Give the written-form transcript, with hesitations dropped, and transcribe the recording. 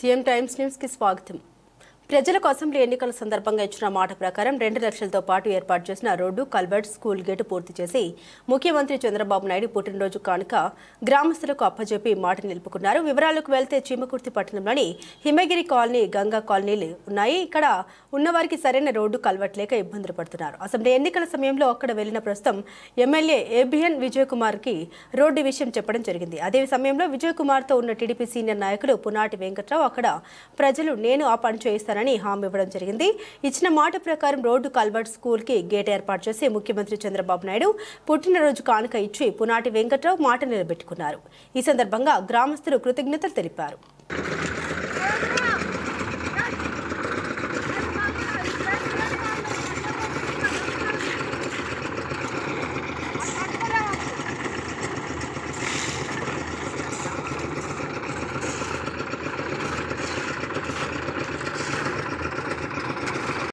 CM times news కి స్వాగతం. ప్రజలకు అసెంబ్లీ ఎన్నికల సందర్భంగా ఇచ్చిన మాట ప్రకారం 2 లక్షలతో పాటు ఏర్పాటు చేసిన రోడ్డు, కల్వర్ట్, స్కూల్ గేటు పూర్తి చేసి ముఖ్యమంత్రి చంద్రబాబు నాయుడు పుట్టినరోజు కానుక గ్రామస్తులకు అప్పజెప్పి మాట నిలుపుకున్నారు. వివరాలకు వెళ్తే చీమకుర్తి పట్టణంలోని హిమగిరి కాలనీ, గంగా కాలనీలు ఉన్నాయి. ఇక్కడ ఉన్నవారికి సరైన రోడ్డు, కల్వర్ట్ లేక ఇబ్బందులు పడుతున్నారు. అసెంబ్లీ ఎన్నికల సమయంలో అక్కడ వెళ్లిన ప్రస్తుతం ఎమ్మెల్యే ఏబిఎన్ విజయ్ కుమార్ కి రోడ్డు విషయం చెప్పడం జరిగింది. అదే సమయంలో విజయ్ కుమార్ తో ఉన్న టీడీపీ సీనియర్ నాయకులు పునాటి వెంకట్రావు అక్కడ ప్రజలు నేను ఆ పని చేయిస్తాను హామీ ఇవ్వడం జరిగింది. ఇచ్చిన మాట ప్రకారం రోడ్డు, కల్వర్ట్, స్కూల్ కి గేట్ ఏర్పాటు చేసి ముఖ్యమంత్రి చంద్రబాబు నాయుడు పుట్టినరోజు కానుక ఇచ్చి పునాటి వెంకట్రావు మాట నిలబెట్టుకున్నారు. ఈ సందర్భంగా గ్రామస్తులు కృతజ్ఞతలు తెలిపారు.